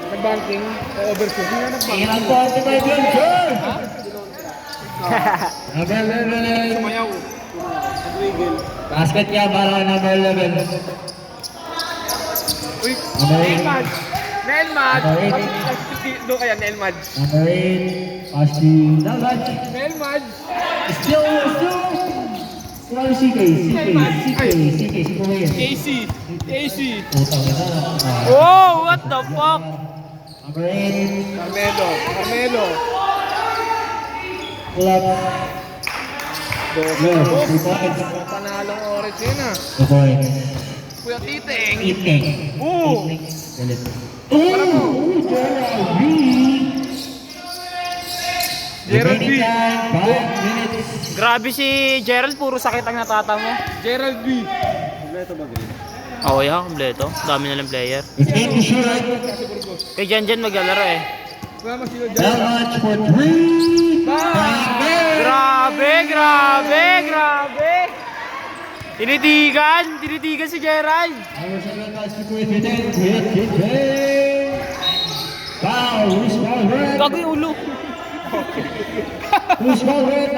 Nag-banking, overshoot. Ilang 45 yun, sir! Number 11. Sumayaw. Nag-wiggle. Basket niya para number 11. Uy, Number 8. Nelmad! Nelmad! Number 8. Doon kaya, Nelmad. Number 8. Pasti Nalbad. Nelmad! Still. Well, CK. Si Kuya. AC! Putang ina. Oh, what the fuck? Number 8. Carmelo! Club. Dos. 3 points. Panalong orange yun ah. 2 points. Kuya Titeng! Eating. Oo! Galit. Ooh, Gerald B. Gerald B! Remaining time, 5 minutes. Grabe si Gerald, puro sakit ang natatamo. Gerald B! Oo, yan, kompleto. Dami na lang player. It's game to shoot. Kay Jan maglalaro eh. Sama sila dyan. Dalmatch for 3. Grabe! Tinitigan si Gerald. Foul, who's foul red? Gago yung ulo. Who's foul red?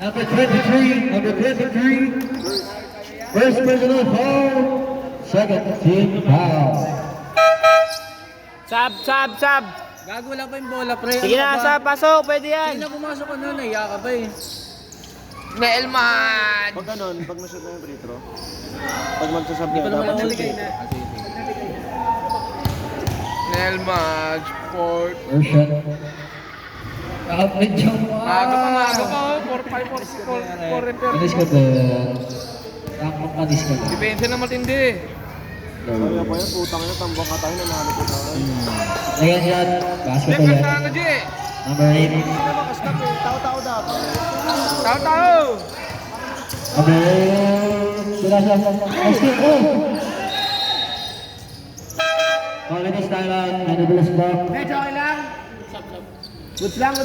Number 23. First personal foul. Second team foul. Sab. Gago lang pa yung bola, pre. Sige na, Sab, pasok. Pwede yan. Hindi na pumasok ka na, naiya ka pa eh. Nelman! Pag ganun, pag na-shoot na yung free throw, pag magsasabi ka, dapat shoot eh. Nelman, sport. First shot. Medyo Maaga pa. 4-5-4 Panis ka ba? Takot panis ka ba? Depensa na matindi. Kaya pa yan, putang ina, tambang ka tayo, nanalo ko na. Second shot. Basket Hindi, ulit. kanta nga, G. Number 8. Nakastop eh, tao-tao dapat. Tao! Number 8. Sila siya. Basket. Colonies Thailand. Manibulas block. Medyo okay lang. Goods lang.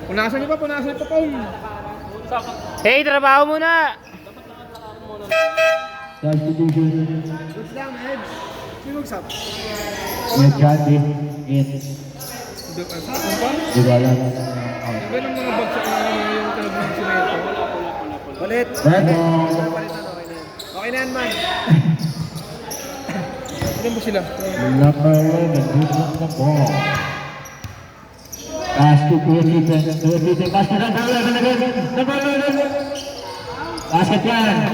Punasan niyo pa, Paul. Hey, trabaho muna. Substitution. Goods lang, Edge. Sino magsap? With Chandy. In. Ano ba? Di ba lang? Iba ng mga bagsak na yung talagang sila ito. Ulit. Reto. Okay na yan, man. Ano mo sila? Number 11. Movement the ball. Pass to Kuya Tite. Pass to number 11 again. Number 11. Basket yan.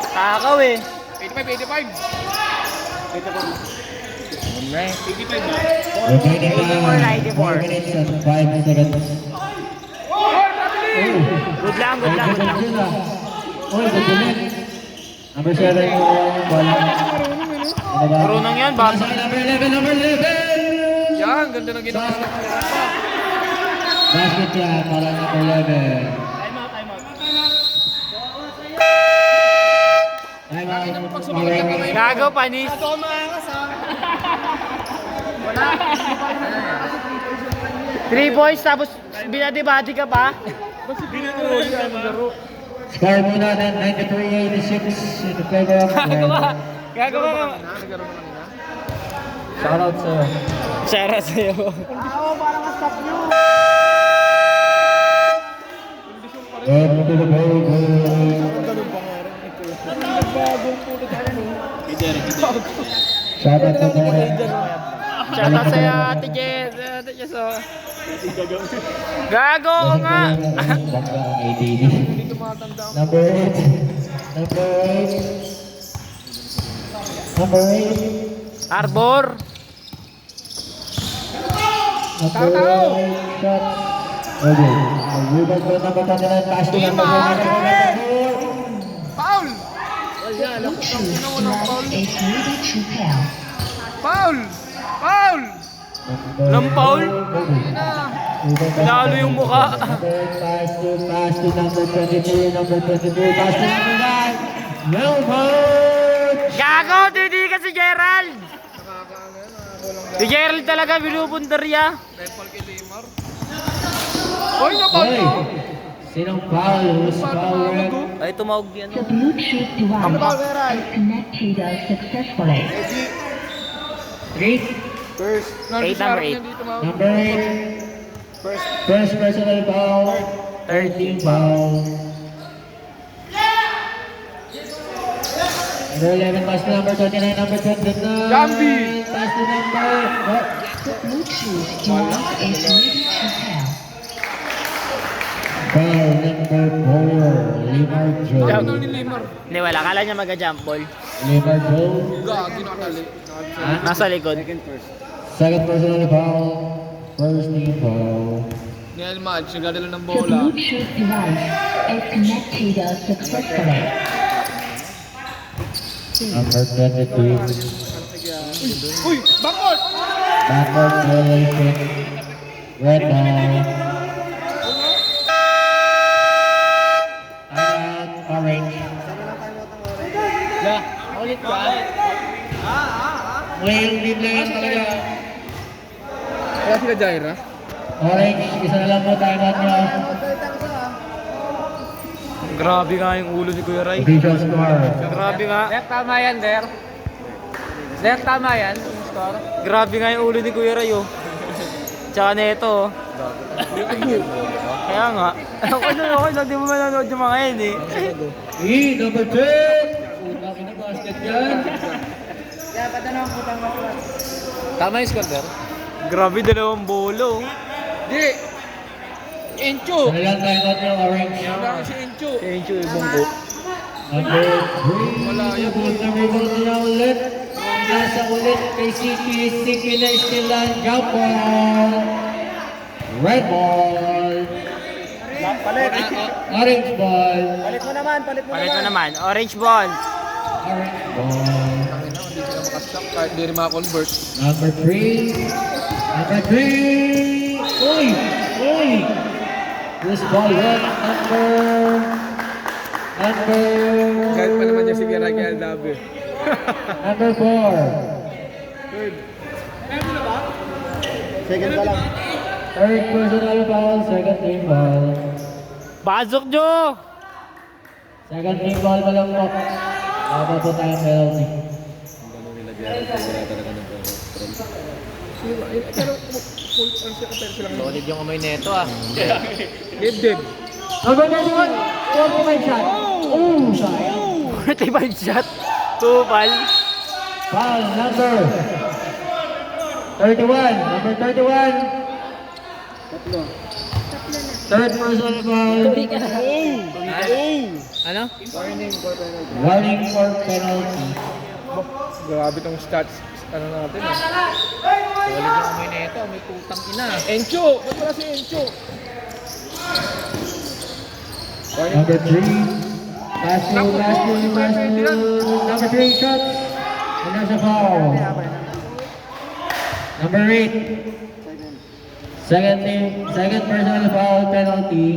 Kakaw eh. 85. Remaining time. 4 minutes and 5 seconds. Good lang. Oy, gagulit. Number 7 yung bala. Marunong yan, bata. Number 11. Yan, ganda ng ginawa. Basket yan para number 11. Time out. Gago, panis. 3 points, tapos binati-bati ka pa. Score muna ng 93-86 in the favor of Gago ka. Shoutout sa'yo. Shara sa'yo. Go to the goal. Shoutout sa mga. Shoutout sa'yo, Ate Jess. Ate Jess, oh. Gago ko nga. Bangga ang ADD. Number 8. Number 8. Arbor. Number 8 shot. Okay. Rebound ko number 29. Pass to number 1. Paul! Paul! Walang foul. Pinalo yung mukha. Pass to number 22. Number 22. Pass to number 9. No foul! Gago, hindi ka si Gerald. Si Gerald talaga binubundarya. Temple kay Limar. Ay, napal Oy! ko! Sinong foul? Who's foul ref? Ay, tumawag yan. The Bluetooth device is connected successfully. Three. First. Eight, number eight. Number 8. First personal foul. 13 foul. Number 11 pass to number 29, number 29. Jambi! Pass to number... The Bluetooth device is ready to pair. Foul number 4. Limar Joe. Ano ni Limar? Hindi, wala. Kala niya mag-jump ball. Limar Joe. Gagi nakatali. Nasa likod. Second personal foul. First team foul. Ni Elmad, sigadala ng The bola. Bluetooth device is connected successfully. Number 23. Uy, bakot! Backward violation. Red ball. And orange. Ulit ka. Well, lead na yan talaga. Kaya sila Jaira? Orange, isa na lang po time out nyo. Grabe nga yung ulo ni Kuya Ray. Official score. Grabe nga. Tama yan, Der. Der, tama yan. Score. Grabe nga yung ulo ni Kuya Ray, oh. Tsaka na ito, oh. Kaya nga. Okay lang. Di mo manonood yung mga yan, eh. Number 10. Una kinabasket yan. Tama yung score, Der. Grabe, dalawang bolo. Di! Encho! Isa na lang time out nyo, orange. Wala si Encho. Thank you, ibong ko. Number 3. Wala yan. Number 1 na ulit. Nasa ulit kay Siki. Siki na istilan. Jump ball. Red ball. Palit. Orange ball. Palit mo naman. Palit mo naman. Orange ball. Orange ball. Tangin na, hindi sila makastop kahit di rin makakonvert. Number 3. Number 3. Uy! Uy! This ball went number... Kahit pa naman niya si Kira KLW. Number 4. Second pa lang. Third personal foul, second team foul. Pasok nyo! Second team foul pa lang po. Wala po tayong penalty. Pero, full on siya compare sila ngayon. Solid yung amoy neto, ah. Dibdib. Number 31, 45 shot. Oh, sayang. 45 shot. Tupal. Foul number 31. Number 31. Third personal foul. Ano? Warning for penalty. Grabe tong stats. Ano natin ah. Solid yung amoy neto. May putang ina. Encho! Ba't wala si Encho? Number 3. Last two. Number 3 shots. And there's a foul. Number 8. Second personal foul penalty.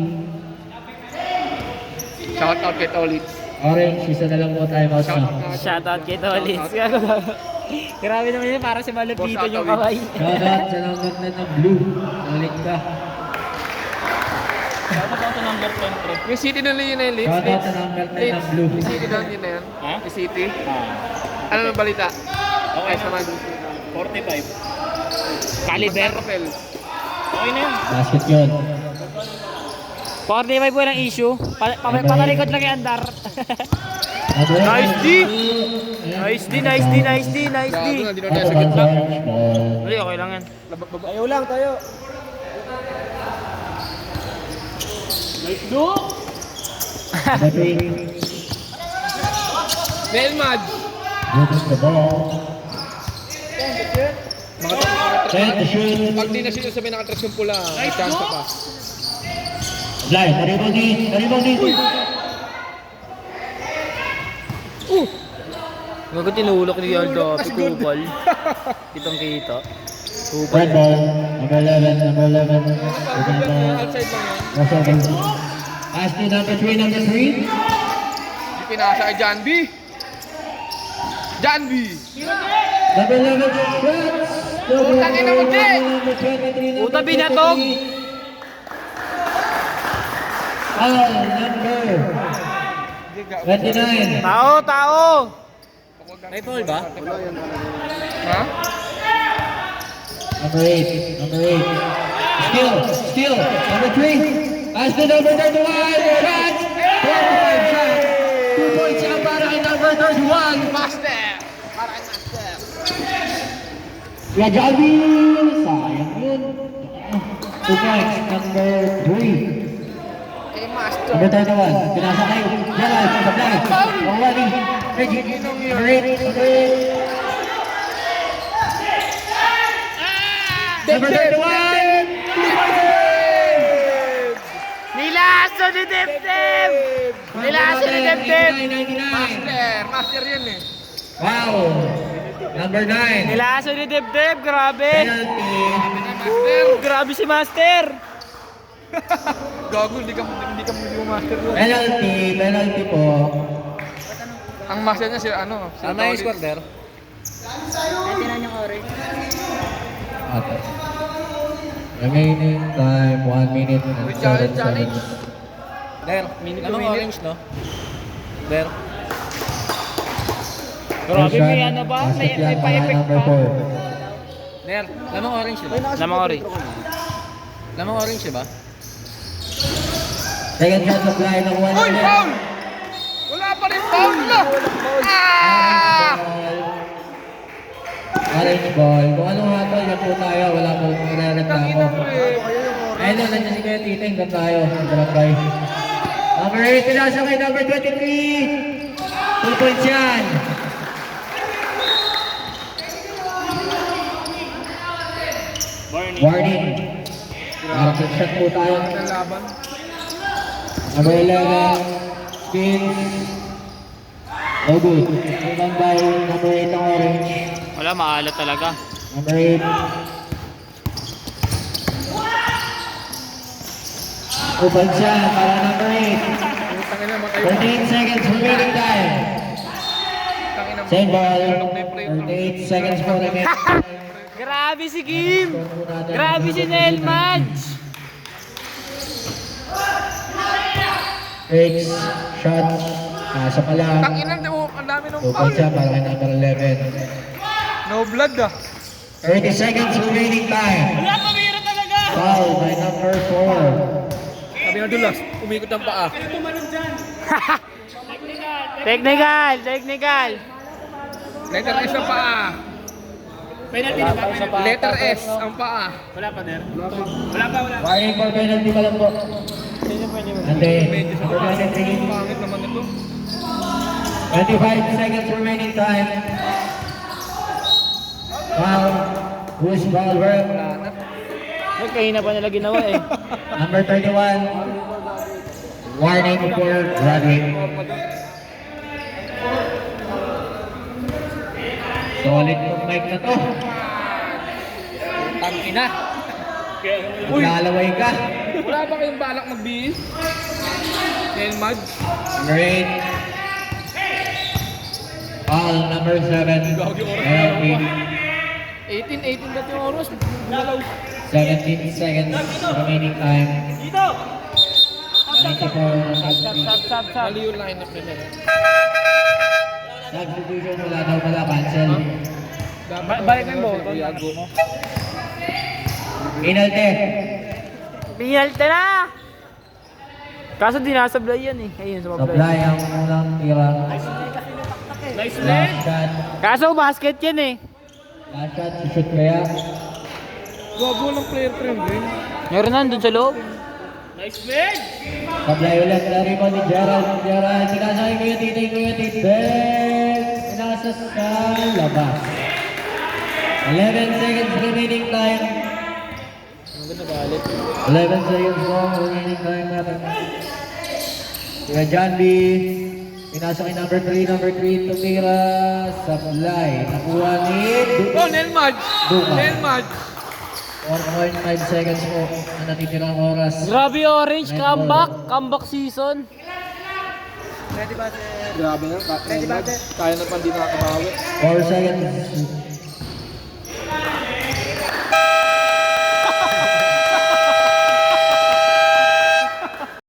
Shout out kay Tolitz. Orange, isa na lang po timeout Shout out na. na. Shoutout kay Tolitz. Grabe naman yun. Para si Malupitan yung Boss, kamay. Shoutout sa number na blue. Ulit ka. Shoutout sa number 10. Yung city na yun na yun, Leeds. Shoutout sa number na blue. Yung city na yun na yan. Ha? Yung city. Ano ang balita? Okay naman. 45. Caliber. Papel. Okay na yun. Basket yun. 45 po lang issue. Patalikod lang yung andar. Nice D! Nice D. Gago na, di na tayo sa gitna. Hindi, okay lang yan. Ayaw lang tayo. Nelmad! Moving the ball. Set the shoot. Pag di na sila sabi nakatras yung pula, may chance pa. Fly, naribog ni. Bago tinulok ni Aldo, Kupal. Kitang kita. Red ball. Number 11. Moving the ball. Outside lang yan. Crossover. Pass to number 3. Hindi pinasa kay John B. John B! Number 11 shots. Utang ina mo, Jay! Number 23. Puta, binatog! Foul number 29. Tao! May foul ba? Ha? Number 8. Steal. Number 3. As the number 31. Shot. 4-point shot. 2 points shot para kay number 31. Yeah, Javi. Sayang yun. 2 points. Number 3. Number 31. Pinasa kayo. Gerald. Sablay. Already. Reggie. Number 8. Number 31. Nilaso ni Dibdib! Nilaso ni Dibdib! Master yan eh. Wow. Number 9. Nilaso ni Dibdib! Grabe! Penalty. Grabe si Master! Gago, hindi ka mo master yun. Penalty po. Ang master niya si ano? Si Ano yung score there? At remaining time 1 minute and 7 seconds. There. Lamang orange, no? There. Grabe, may ano ba? May pa-effect Number pa. 4. There. Lamang orange, diba? Lamang orange. Lamang orange, diba? Second shot supply ng 1 Uy, minute. foul! Wala pa rin foul na! Orange ball. Kung ano nga tol, yan po tayo. Wala po nire-reklamo. Ayun na, nandiyan si Kuya Titing. Doon tayo. Barangay. Number 8, pinasa kay number 23. 2 points yan. Warning. Market shot po tayo. Ang laban. Number 11. Spins. No good. Rebound by number 8 ng orange. Wala, maalat talaga. Number 8. Open siya para number 8. Tangin na, matay. 38 seconds remaining time. Tangin na. Same ball. 38 seconds for remaining time. Grabe si Kim! Grabe si Nel Madge! Takes shot. Nasa pa lang. Tangin na, ang dami ng Open foul. siya para kay number 11. No blood ah. 30 seconds remaining time. Wala, pamira talaga! Foul by number 4. Sabi nga dulas, umikot ang paa. Technical! Letter S ang paa. Letter S ang paa. Warning for penalty pa lang po. Ante. Number 23. Pangit naman ito. 25 seconds remaining time. Foul. Who's ball work? Ba't kanina pa nila ginawa eh? Number 31. Warning for grabbing. Solid tong mic na to. Tangina. Lalaway ka. Wala ba kayong balak magbihis? Nail mud? Number 8. Foul number 7. Penalty. 18 dati yung oras. Gumalaw. 17 seconds remaining time. 94. Mali yung lineup nila. Substitution wala daw pala, cancel. Balik na yung ball. Yago mo. Penalty. Pinyalta na! Kaso di nasablay yan eh. Ayun, sumablay. Supply ang unang tira. Nice Last shot. Kaso basket yan eh. Last shot, shoot kaya. Gago ng player ko yung game. Meron na, dun sa loob. Supply ulit. Lari mo ni Gerald. Pinasa kay Kuya Titing. Pinasa sa labas. 11 seconds remaining time. 11 seconds more remaining time natin. Kuya John B. Pinasa kay number 3. Tumira. Supply. Nakuha ni Oh, nail mud! Duka. Nail mud! 4.5 seconds po na natitirang oras. Grabe orange, comeback season. Grabe na. Kaya na pa hindi nakakabawi. 4 seconds